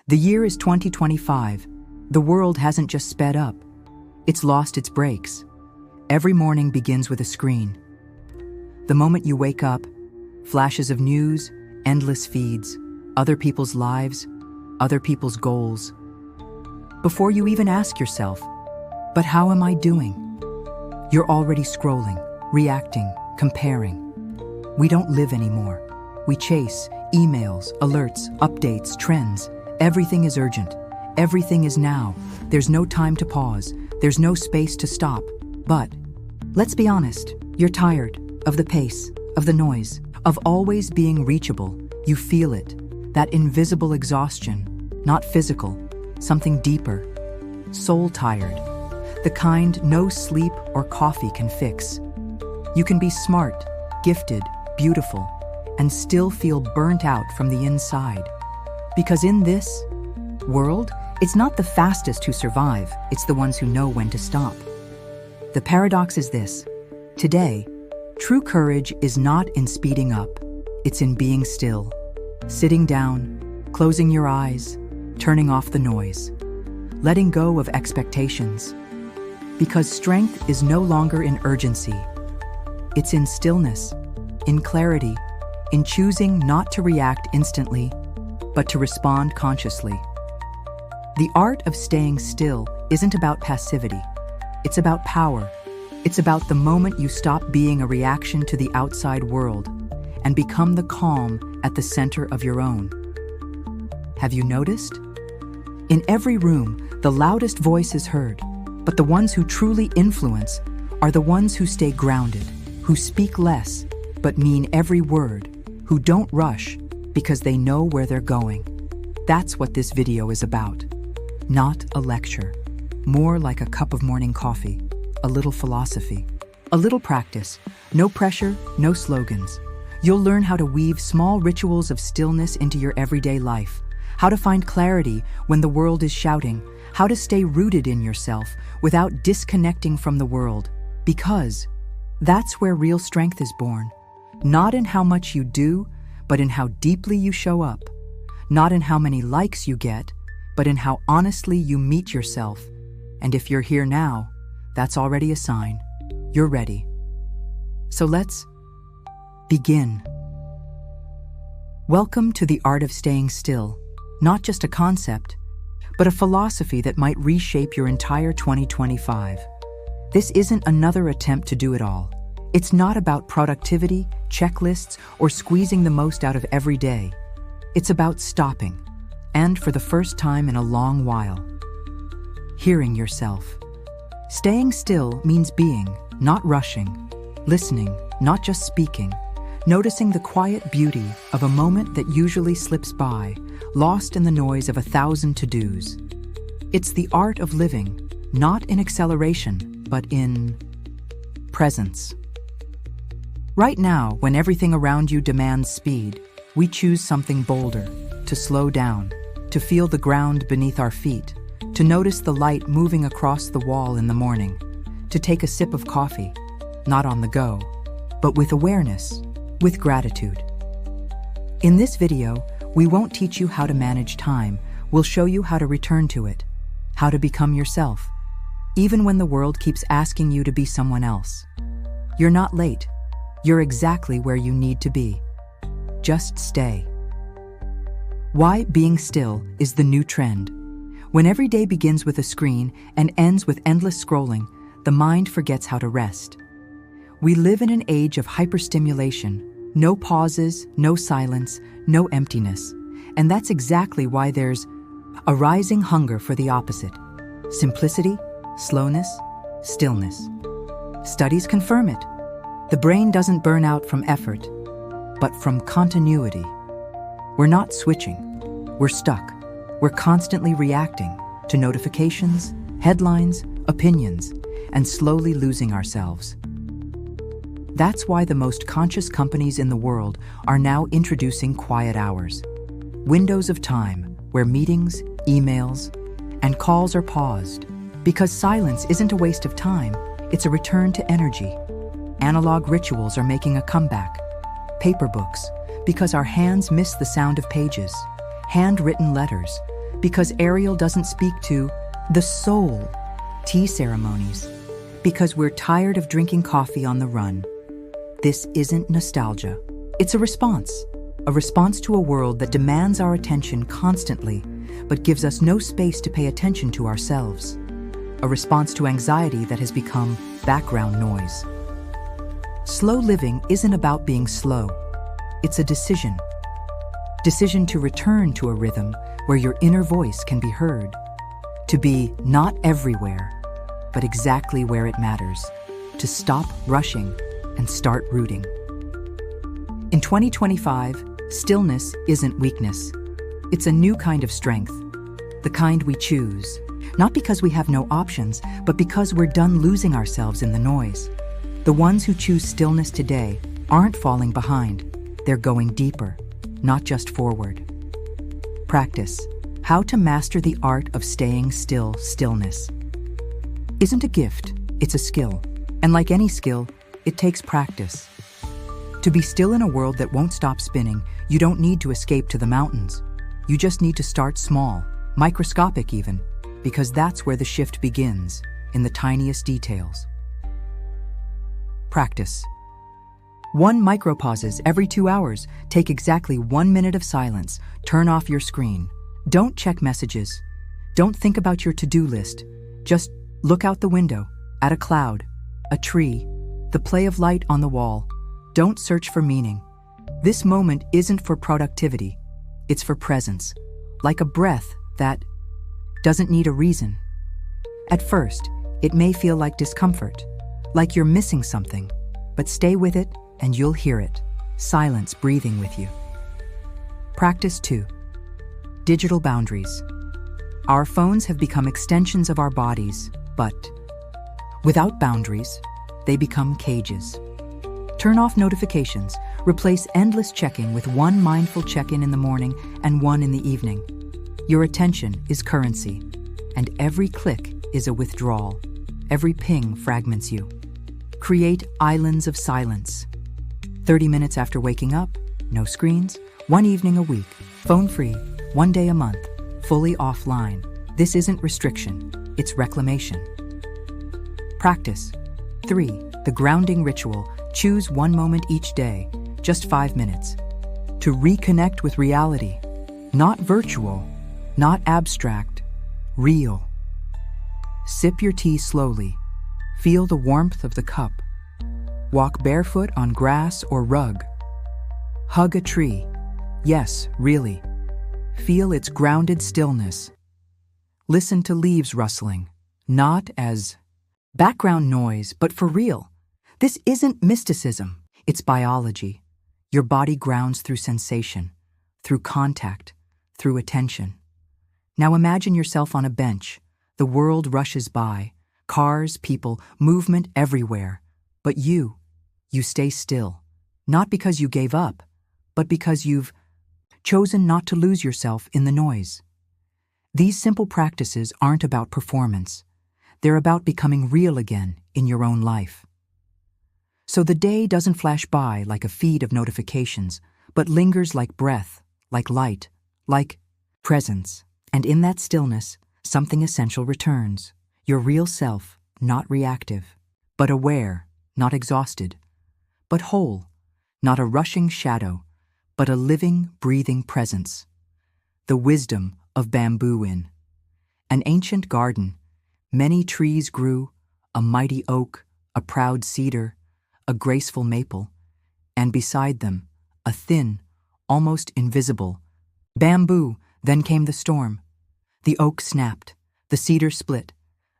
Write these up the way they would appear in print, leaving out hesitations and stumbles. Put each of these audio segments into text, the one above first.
The year is 2025. The world hasn't just sped up. It's lost its brakes. Every morning begins with a screen. The moment you wake up, flashes of news, endless feeds, other people's lives, other people's goals. Before you even ask yourself, but how am I doing? You're already scrolling, reacting, comparing. We don't live anymore. We chase emails, alerts, updates, trends. Everything is urgent. Everything is now. There's no time to pause. There's no space to stop. But let's be honest, you're tired of the pace, of the noise, of always being reachable. You feel it, that invisible exhaustion, not physical, something deeper, soul tired, the kind no sleep or coffee can fix. You can be smart, gifted, beautiful, and still feel burnt out from the inside. Because in this world, it's not the fastest who survive, it's the ones who know when to stop. The paradox is this: today, true courage is not in speeding up, it's in being still, sitting down, closing your eyes, turning off the noise, letting go of expectations. Because strength is no longer in urgency, it's in stillness, in clarity, in choosing not to react instantly, but to respond consciously. The art of staying still isn't about passivity. It's about power. It's about the moment you stop being a reaction to the outside world and become the calm at the center of your own. Have you noticed? In every room, the loudest voice is heard, but the ones who truly influence are the ones who stay grounded, who speak less, but mean every word, who don't rush because they know where they're going. That's what this video is about. Not a lecture, more like a cup of morning coffee, a little philosophy, a little practice, no pressure, no slogans. You'll learn how to weave small rituals of stillness into your everyday life, how to find clarity when the world is shouting, how to stay rooted in yourself without disconnecting from the world, because that's where real strength is born. Not in how much you do, but in how deeply you show up. Not in how many likes you get, but in how honestly you meet yourself. And if you're here now, that's already a sign. You're ready. So let's begin. Welcome to the art of staying still, not just a concept, but a philosophy that might reshape your entire 2025. This isn't another attempt to do it all. It's not about productivity, checklists, or squeezing the most out of every day. It's about stopping, and for the first time in a long while, hearing yourself. Staying still means being, not rushing, listening, not just speaking, noticing the quiet beauty of a moment that usually slips by, lost in the noise of 1,000 to-dos. It's the art of living, not in acceleration, but in presence. Right now, when everything around you demands speed, we choose something bolder, to slow down, to feel the ground beneath our feet, to notice the light moving across the wall in the morning, to take a sip of coffee, not on the go, but with awareness, with gratitude. In this video, we won't teach you how to manage time, we'll show you how to return to it, how to become yourself, even when the world keeps asking you to be someone else. You're not late. You're exactly where you need to be. Just stay. Why being still is the new trend. When every day begins with a screen and ends with endless scrolling, the mind forgets how to rest. We live in an age of hyperstimulation, no pauses, no silence, no emptiness. And that's exactly why there's a rising hunger for the opposite. Simplicity, slowness, stillness. Studies confirm it. The brain doesn't burn out from effort, but from continuity. We're not switching. We're stuck. We're constantly reacting to notifications, headlines, opinions, and slowly losing ourselves. That's why the most conscious companies in the world are now introducing quiet hours, windows of time where meetings, emails, and calls are paused, because silence isn't a waste of time, it's a return to energy. Analog rituals are making a comeback. Paper books, because our hands miss the sound of pages. Handwritten letters, because Ariel doesn't speak to the soul. Tea ceremonies, because we're tired of drinking coffee on the run. This isn't nostalgia. It's a response to a world that demands our attention constantly, but gives us no space to pay attention to ourselves. A response to anxiety that has become background noise. Slow living isn't about being slow. It's a decision. Decision to return to a rhythm where your inner voice can be heard. To be not everywhere, but exactly where it matters. To stop rushing and start rooting. In 2025, stillness isn't weakness. It's a new kind of strength. The kind we choose. Not because we have no options, but because we're done losing ourselves in the noise. The ones who choose stillness today aren't falling behind. They're going deeper, not just forward. Practice. How to master the art of staying still. Stillness isn't a gift, it's a skill. And like any skill, it takes practice. To be still in a world that won't stop spinning, you don't need to escape to the mountains. You just need to start small, microscopic even, because that's where the shift begins, in the tiniest details. Practice. 1 micropauses every 2 hours. Take exactly 1 minute of silence. Turn off your screen. Don't check messages. Don't think about your to-do list. Just look out the window, at a cloud, a tree, the play of light on the wall. Don't search for meaning. This moment isn't for productivity. It's for presence, like a breath that doesn't need a reason. At first, it may feel like discomfort, like you're missing something, but stay with it and you'll hear it. Silence breathing with you. Practice 2. Digital boundaries. Our phones have become extensions of our bodies, but without boundaries, they become cages. Turn off notifications. Replace endless checking with 1 mindful check-in in the morning and 1 in the evening. Your attention is currency, and every click is a withdrawal. Every ping fragments you. Create islands of silence. 30 minutes after waking up, no screens, 1 evening a week, phone-free, 1 day a month, fully offline. This isn't restriction, it's reclamation. Practice. 3. The grounding ritual. Choose 1 moment each day, just 5 minutes, to reconnect with reality. Not virtual, not abstract, real. Sip your tea slowly. Feel the warmth of the cup. Walk barefoot on grass or rug. Hug a tree. Yes, really. Feel its grounded stillness. Listen to leaves rustling, not as background noise, but for real. This isn't mysticism, it's biology. Your body grounds through sensation, through contact, through attention. Now imagine yourself on a bench. The world rushes by. Cars, people, movement everywhere. But you stay still. Not because you gave up, but because you've chosen not to lose yourself in the noise. These simple practices aren't about performance. They're about becoming real again in your own life. So the day doesn't flash by like a feed of notifications, but lingers like breath, like light, like presence. And in that stillness, something essential returns. Your real self, not reactive, but aware, not exhausted, but whole, not a rushing shadow, but a living, breathing presence. The wisdom of bamboo in an ancient garden. Many trees grew, a mighty oak, a proud cedar, a graceful maple, and beside them, a thin, almost invisible bamboo. Then came the storm. The oak snapped, the cedar split,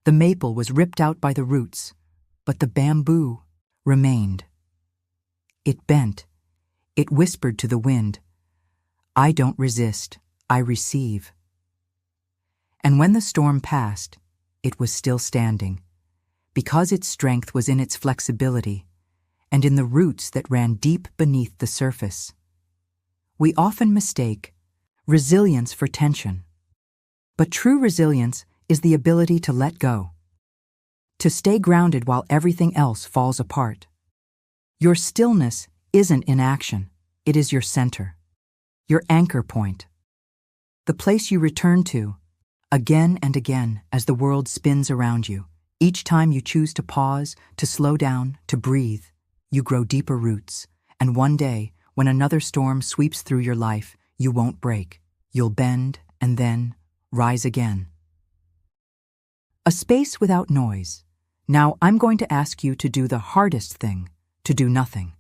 the maple was ripped out by the roots, but the bamboo remained. It bent. It whispered to the wind, "I don't resist, I receive." And when the storm passed, it was still standing, because its strength was in its flexibility and in the roots that ran deep beneath the surface. We often mistake resilience for tension, but true resilience is the ability to let go, to stay grounded while everything else falls apart. Your stillness isn't inaction, it is your center, your anchor point. the place you return to, again and again as the world spins around you. Each time you choose to pause, to slow down, to breathe, you grow deeper roots, and one day, when another storm sweeps through your life, you won't break. You'll bend and then rise again. A space without noise. Now I'm going to ask you to do the hardest thing, to do nothing.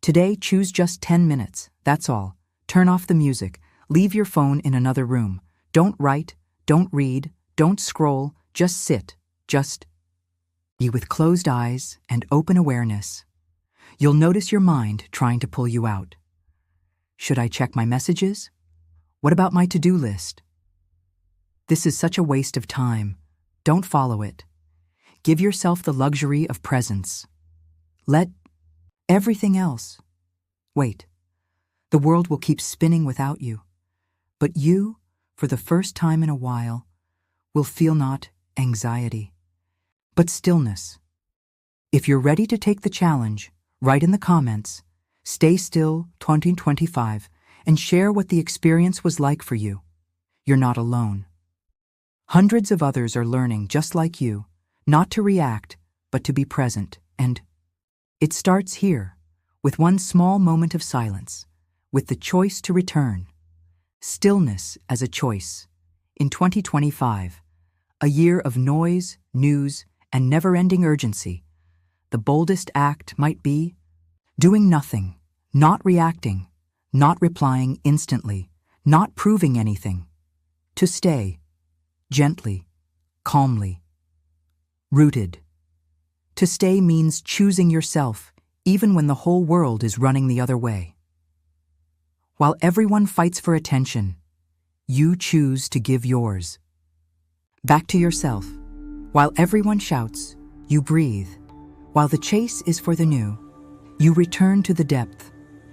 Today, choose just 10 minutes, that's all. Turn off the music, leave your phone in another room. Don't write, don't read, don't scroll, just sit, just be with closed eyes and open awareness. You'll notice your mind trying to pull you out. Should I check my messages? What about my to-do list? This is such a waste of time. Don't follow it. Give yourself the luxury of presence. Let everything else wait. The world will keep spinning without you. But you, for the first time in a while, will feel not anxiety, but stillness. If you're ready to take the challenge, write in the comments, "Stay still 2025, and share what the experience was like for you. You're not alone. Hundreds of others are learning just like you, not to react, but to be present, and it starts here, with one small moment of silence, with the choice to return. Stillness as a choice. In 2025, a year of noise, news, and never-ending urgency, the boldest act might be doing nothing, not reacting, not replying instantly, not proving anything. To stay, gently, calmly, rooted. To stay means choosing yourself, even when the whole world is running the other way. While everyone fights for attention, you choose to give yours. Back to yourself. While everyone shouts, you breathe. While the chase is for the new, you return to the depth.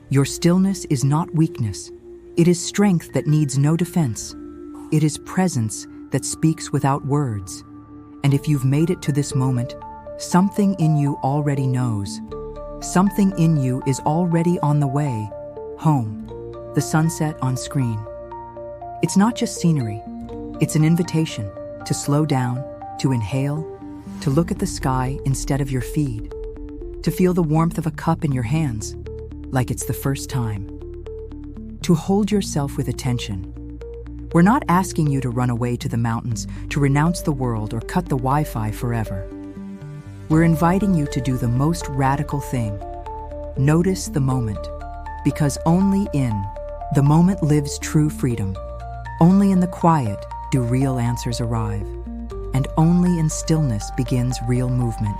Your stillness is not weakness. It is strength that needs no defense. It is presence that speaks without words. And if you've made it to this moment, something in you already knows. Something in you is already on the way, home, the sunset on screen. It's not just scenery. It's an invitation to slow down, to inhale, to look at the sky instead of your feed, to feel the warmth of a cup in your hands, like it's the first time. To hold yourself with attention. We're not asking you to run away to the mountains, to renounce the world or cut the Wi-Fi forever. We're inviting you to do the most radical thing. Notice the moment, because only in the moment lives true freedom. Only in the quiet do real answers arrive, and only in stillness begins real movement.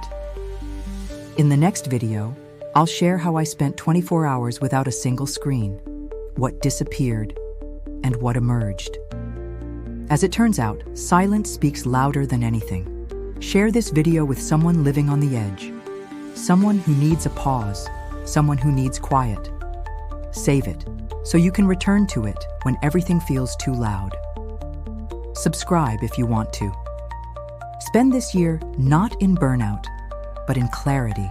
In the next video, I'll share how I spent 24 hours without a single screen, what disappeared, and what emerged. As it turns out, silence speaks louder than anything. Share this video with someone living on the edge, someone who needs a pause, someone who needs quiet. Save it, so you can return to it when everything feels too loud. Subscribe if you want to. Spend this year not in burnout, but in clarity.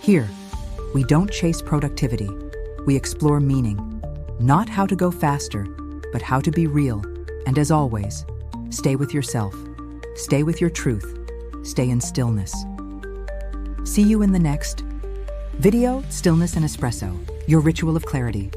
Here, we don't chase productivity. We explore meaning. Not how to go faster, but how to be real. And as always, stay with yourself. Stay with your truth. Stay in stillness. See you in the next video, Stillness and Espresso, your ritual of clarity.